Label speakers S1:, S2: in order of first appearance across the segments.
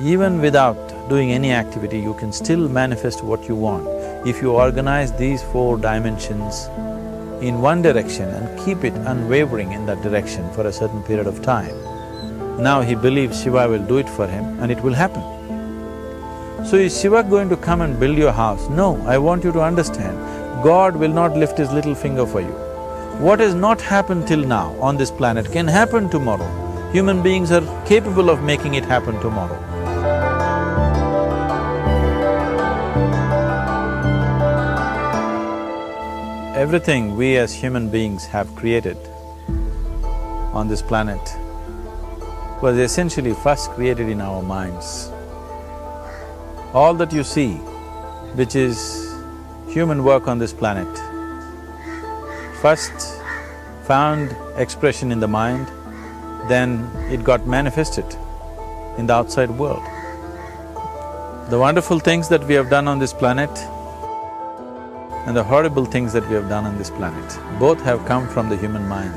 S1: Even without doing any activity, you can still manifest what you want if you organize these 4 dimensions in one direction and keep it unwavering in that direction for a certain period of time. Now he believes Shiva will do it for him and it will happen. So is Shiva going to come and build your house? No, I want you to understand, God will not lift his little finger for you. What has not happened till now on this planet can happen tomorrow. Human beings are capable of making it happen tomorrow. Everything we as human beings have created on this planet was essentially first created in our minds. All that you see, which is human work on this planet, first found expression in the mind, then it got manifested in the outside world. The wonderful things that we have done on this planet and the horrible things that we have done on this planet, both have come from the human mind.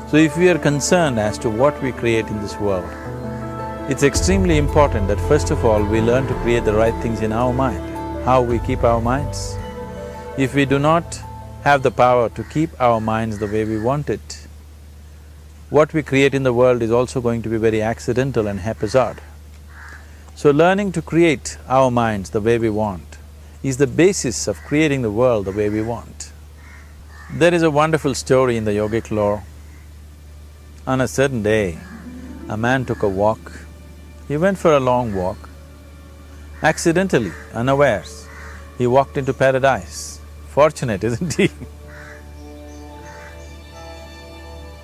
S1: So if we are concerned as to what we create in this world, it's extremely important that first of all we learn to create the right things in our mind, how we keep our minds. If we do not have the power to keep our minds the way we want it, what we create in the world is also going to be very accidental and haphazard. So learning to create our minds the way we want is the basis of creating the world the way we want. There is a wonderful story in the yogic lore. On a certain day, a man took a walk. He went for a long walk. Accidentally, unawares, he walked into paradise. Fortunate, isn't he?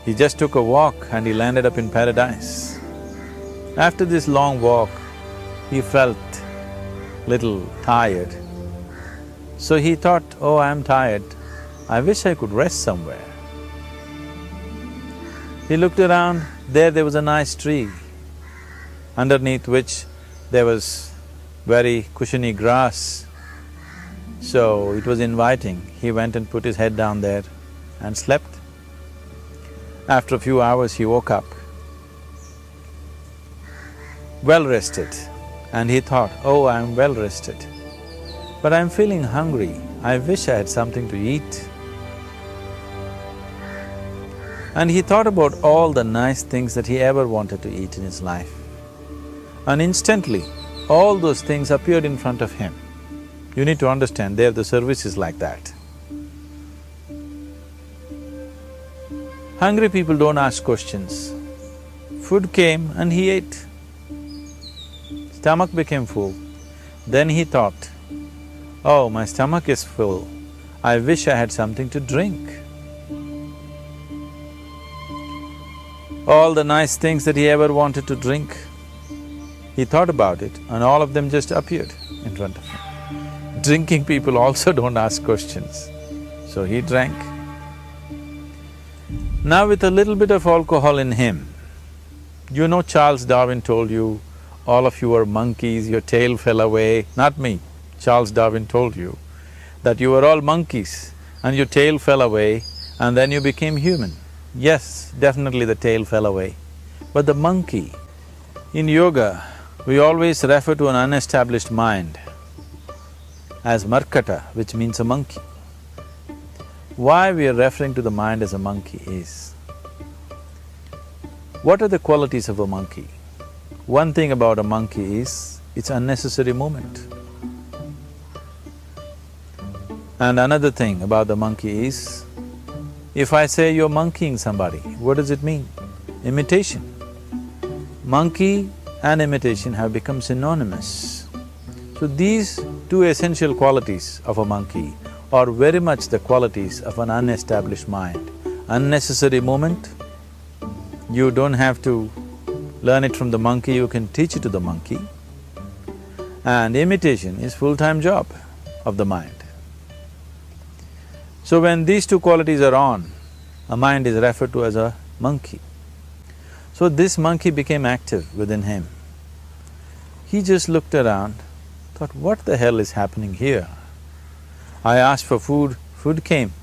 S1: He just took a walk and he landed up in paradise. After this long walk, he felt little tired. So he thought, oh, I'm tired, I wish I could rest somewhere. He looked around, there was a nice tree, underneath which there was very cushiony grass. So it was inviting. He went and put his head down there and slept. After a few hours he woke up, well rested, and he thought, oh, I'm well rested, but I'm feeling hungry, I wish I had something to eat. And he thought about all the nice things that he ever wanted to eat in his life. And instantly, all those things appeared in front of him. You need to understand, there the service is like that. Hungry people don't ask questions. Food came and he ate. Stomach became full. Then he thought, oh, my stomach is full, I wish I had something to drink. All the nice things that he ever wanted to drink, he thought about it and all of them just appeared in front of him. Drinking people also don't ask questions, so he drank. Now with a little bit of alcohol in him, you know Charles Darwin told you, all of you are monkeys, your tail fell away. Not me, Charles Darwin told you that you were all monkeys and your tail fell away and then you became human. Yes, definitely the tail fell away. But the monkey, in yoga, we always refer to an unestablished mind as markata, which means a monkey. Why we are referring to the mind as a monkey is, what are the qualities of a monkey? One thing about a monkey is, it's unnecessary movement. And another thing about the monkey is, if I say you're monkeying somebody, what does it mean? Imitation. Monkey and imitation have become synonymous. So these two essential qualities of a monkey are very much the qualities of an unestablished mind. Unnecessary movement, you don't have to learn it from the monkey, you can teach it to the monkey. And imitation is full-time job of the mind. So when these two qualities are on, a mind is referred to as a monkey. So this monkey became active within him. He just looked around, thought, what the hell is happening here? I asked for food, food came.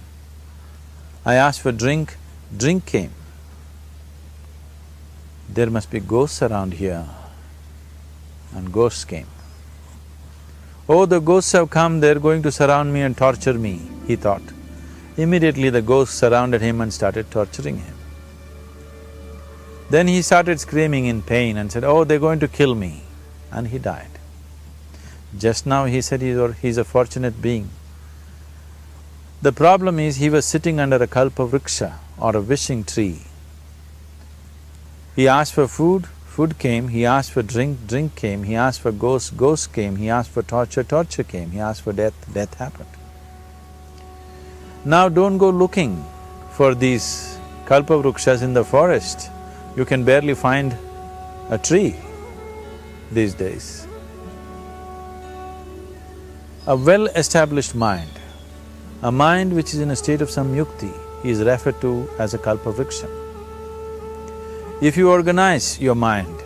S1: I asked for drink, drink came. There must be ghosts around here. and ghosts came. Oh, the ghosts have come, they're going to surround me and torture me, he thought. Immediately the ghosts surrounded him and started torturing him. Then he started screaming in pain and said, oh, they're going to kill me, and he died. Just now he said he's a fortunate being. The problem is he was sitting under a kalpa vriksha or a wishing tree. He asked for food, food came, he asked for drink, drink came, he asked for ghost, ghost came, he asked for torture, torture came, he asked for death, death happened. Now don't go looking for these kalpa vrikshas in the forest. You can barely find a tree these days. A well-established mind, a mind which is in a state of samyukti, is referred to as a kalpa vriksha. If you organize your mind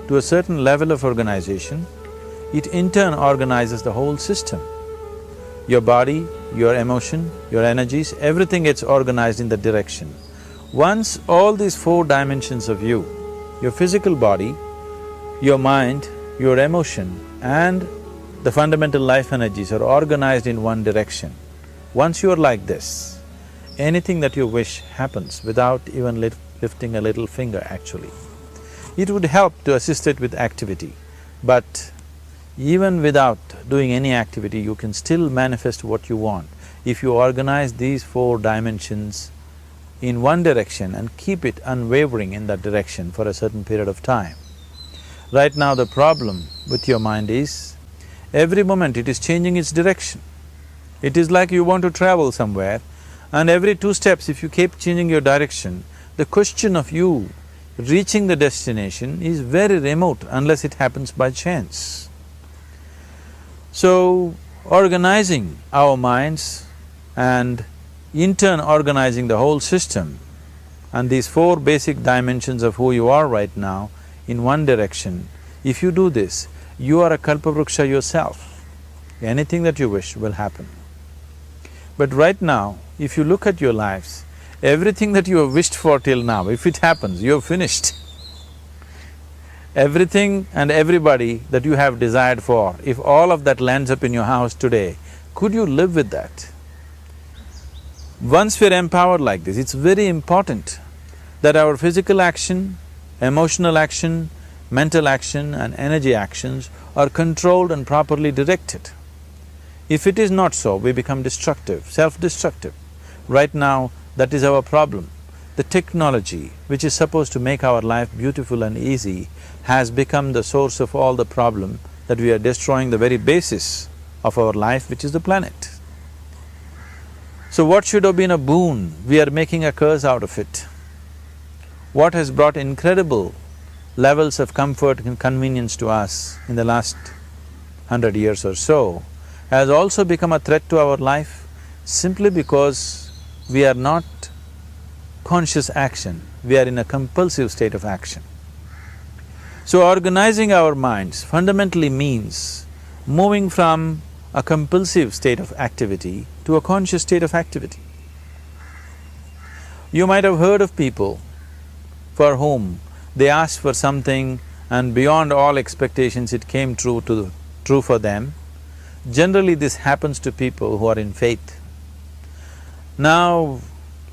S1: to a certain level of organization, it in turn organizes the whole system. Your body, your emotion, your energies, everything gets organized in that direction. Once all these four dimensions of you, your physical body, your mind, your emotion and the fundamental life energies are organized in one direction, once you're like this, anything that you wish happens without even lifting a little finger actually. It would help to assist it with activity, but even without doing any activity, you can still manifest what you want if you organize these four dimensions in one direction and keep it unwavering in that direction for a certain period of time. Right now the problem with your mind is, every moment it is changing its direction. It is like you want to travel somewhere and every 2 steps if you keep changing your direction, the question of you reaching the destination is very remote unless it happens by chance. So, organizing our minds and in turn organizing the whole system and these 4 basic dimensions of who you are right now in one direction, if you do this, you are a kalpa vriksha yourself. Anything that you wish will happen. But right now, if you look at your lives, everything that you have wished for till now, if it happens, you have finished. Everything and everybody that you have desired for, if all of that lands up in your house today, could you live with that? Once we're empowered like this, it's very important that our physical action, emotional action, mental action and energy actions are controlled and properly directed. If it is not so, we become destructive, self-destructive. Right now, that is our problem. The technology, which is supposed to make our life beautiful and easy, has become the source of all the problem that we are destroying the very basis of our life, which is the planet. So what should have been a boon, we are making a curse out of it. What has brought incredible levels of comfort and convenience to us in the last 100 years or so has also become a threat to our life simply because we are not conscious action, we are in a compulsive state of action. So organizing our minds fundamentally means moving from a compulsive state of activity to a conscious state of activity. You might have heard of people for whom they asked for something and beyond all expectations it came true for them. Generally this happens to people who are in faith. Now,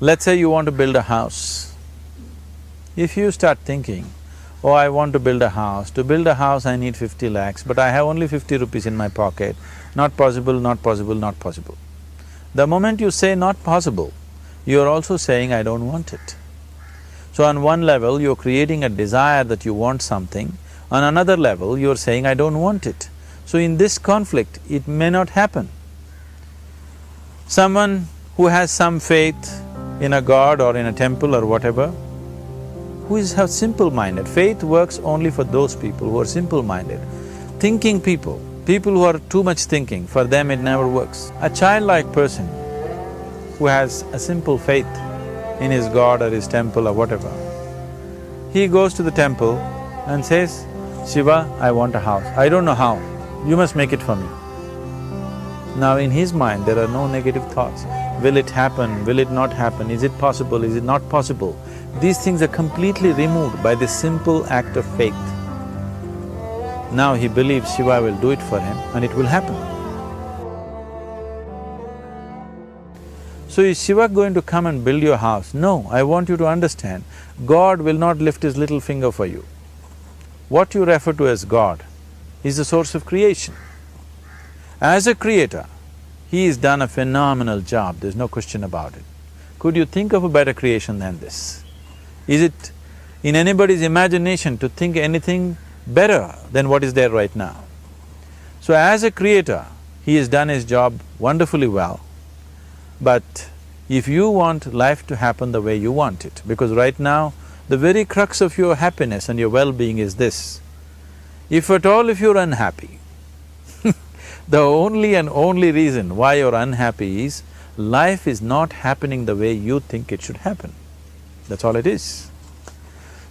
S1: let's say you want to build a house. If you start thinking, oh, I want to build a house, to build a house I need 50 lakhs, but I have only 50 rupees in my pocket, not possible, not possible, not possible. The moment you say not possible, you're also saying I don't want it. So on one level, you're creating a desire that you want something, on another level, you're saying I don't want it. So in this conflict, it may not happen. Someone who has some faith in a god or in a temple or whatever, who is simple-minded, faith works only for those people who are simple-minded. Thinking people, people who are too much thinking, for them it never works. A childlike person who has a simple faith in his god or his temple or whatever, he goes to the temple and says, Shiva, I want a house. I don't know how, you must make it for me. Now in his mind there are no negative thoughts. Will it happen? Will it not happen? Is it possible? Is it not possible? These things are completely removed by this simple act of faith. Now he believes Shiva will do it for him and it will happen. So is Shiva going to come and build your house? No, I want you to understand, God will not lift his little finger for you. What you refer to as God is the source of creation. As a creator, he has done a phenomenal job, there's no question about it. Could you think of a better creation than this? Is it in anybody's imagination to think anything better than what is there right now? So as a creator, he has done his job wonderfully well. But if you want life to happen the way you want it, because right now, the very crux of your happiness and your well-being is this, if at all if you're unhappy, the only and only reason why you're unhappy is life is not happening the way you think it should happen. That's all it is.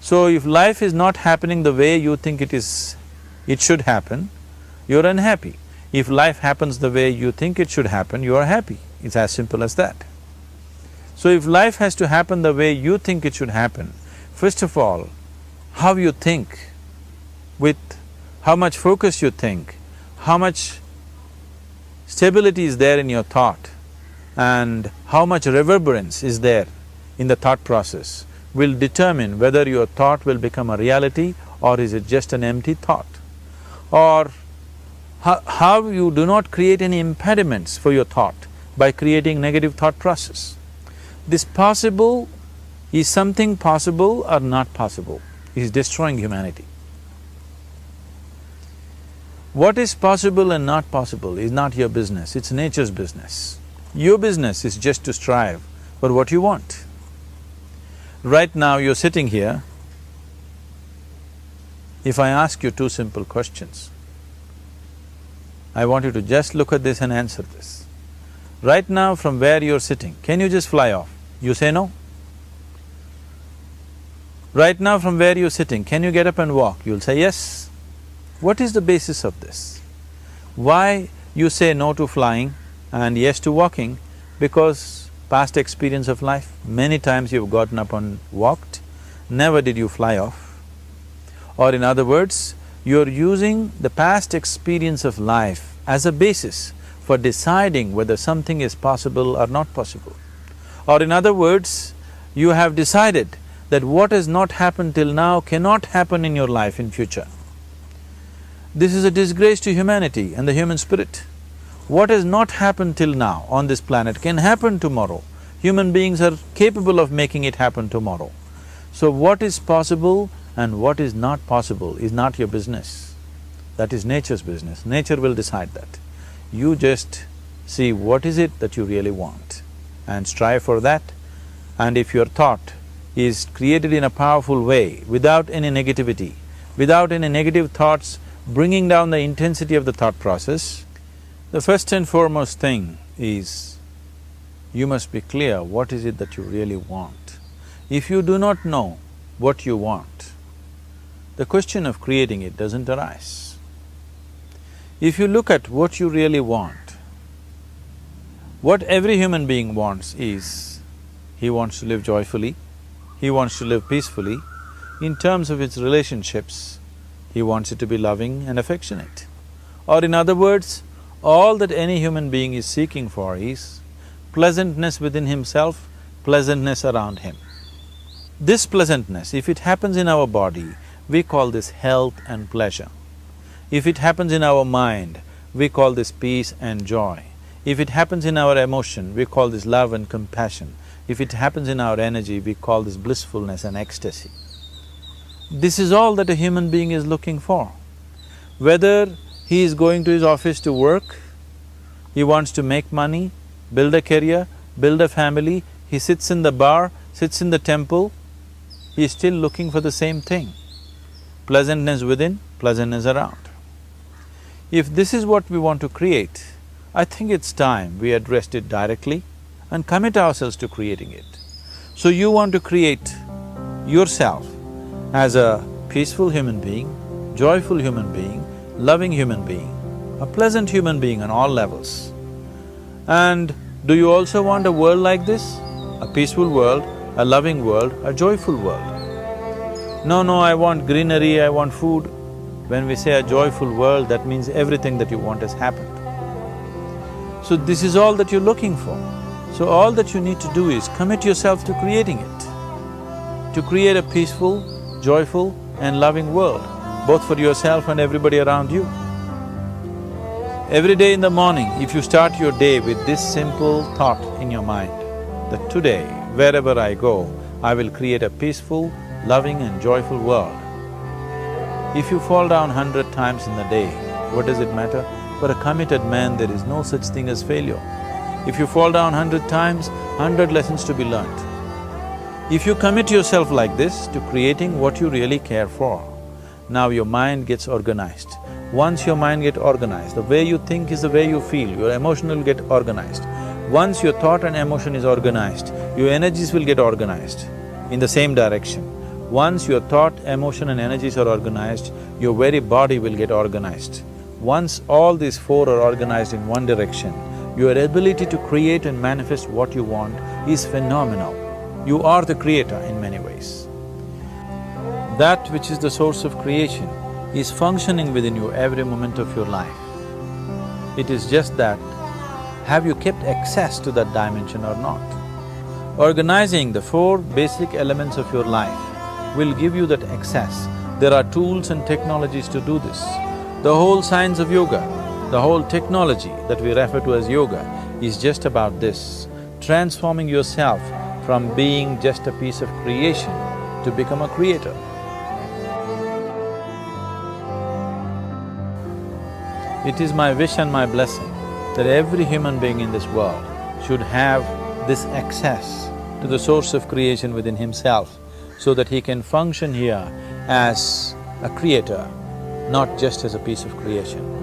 S1: So if life is not happening the way you think it should happen, you're unhappy. If life happens the way you think it should happen, you are happy. It's as simple as that. So if life has to happen the way you think it should happen, first of all, how you think, with how much focus you think, how much stability is there in your thought, and how much reverberance is there in the thought process will determine whether your thought will become a reality or is it just an empty thought. Or how you do not create any impediments for your thought by creating negative thought process. This possible is something possible or not possible, is destroying humanity. What is possible and not possible is not your business, it's nature's business. Your business is just to strive for what you want. Right now you're sitting here, if I ask you two simple questions, I want you to just look at this and answer this. Right now from where you're sitting, can you just fly off? You say no. Right now from where you're sitting, can you get up and walk? You'll say yes. What is the basis of this? Why you say no to flying and yes to walking? Because past experience of life, many times you've gotten up and walked, never did you fly off. Or in other words, you're using the past experience of life as a basis for deciding whether something is possible or not possible. Or in other words, you have decided that what has not happened till now cannot happen in your life in future. This is a disgrace to humanity and the human spirit. What has not happened till now on this planet can happen tomorrow. Human beings are capable of making it happen tomorrow. So what is possible and what is not possible is not your business. That is nature's business. Nature will decide that. You just see what is it that you really want and strive for that. And if your thought is created in a powerful way, without any negativity, without any negative thoughts bringing down the intensity of the thought process, the first and foremost thing is you must be clear what is it that you really want. If you do not know what you want, the question of creating it doesn't arise. If you look at what you really want, what every human being wants is, he wants to live joyfully, he wants to live peacefully. In terms of its relationships, he wants it to be loving and affectionate. Or in other words, all that any human being is seeking for is pleasantness within himself, pleasantness around him. This pleasantness, if it happens in our body, we call this health and pleasure. If it happens in our mind, we call this peace and joy. If it happens in our emotion, we call this love and compassion. If it happens in our energy, we call this blissfulness and ecstasy. This is all that a human being is looking for. Whether he is going to his office to work, he wants to make money, build a career, build a family, he sits in the bar, sits in the temple, he is still looking for the same thing. Pleasantness within, pleasantness around. If this is what we want to create, I think it's time we addressed it directly and commit ourselves to creating it. So you want to create yourself as a peaceful human being, joyful human being, loving human being, a pleasant human being on all levels. And do you also want a world like this? A peaceful world, a loving world, a joyful world? No, I want greenery, I want food. When we say a joyful world, that means everything that you want has happened. So this is all that you're looking for. So all that you need to do is commit yourself to creating it, to create a peaceful, joyful and loving world, both for yourself and everybody around you. Every day in the morning, if you start your day with this simple thought in your mind, that today, wherever I go, I will create a peaceful, loving and joyful world. If you fall down 100 times in the day, what does it matter? For a committed man, there is no such thing as failure. If you fall down 100 times, 100 lessons to be learnt. If you commit yourself like this to creating what you really care for, now your mind gets organized. Once your mind gets organized, the way you think is the way you feel, your emotion will get organized. Once your thought and emotion is organized, your energies will get organized in the same direction. Once your thought, emotion and energies are organized, your very body will get organized. Once all these four are organized in one direction, your ability to create and manifest what you want is phenomenal. You are the creator in many ways. That which is the source of creation is functioning within you every moment of your life. It is just that, have you kept access to that dimension or not? Organizing the four basic elements of your life will give you that access. There are tools and technologies to do this. The whole science of yoga, the whole technology that we refer to as yoga is just about this, transforming yourself from being just a piece of creation to become a creator. It is my wish and my blessing that every human being in this world should have this access to the source of creation within himself so that he can function here as a creator, not just as a piece of creation.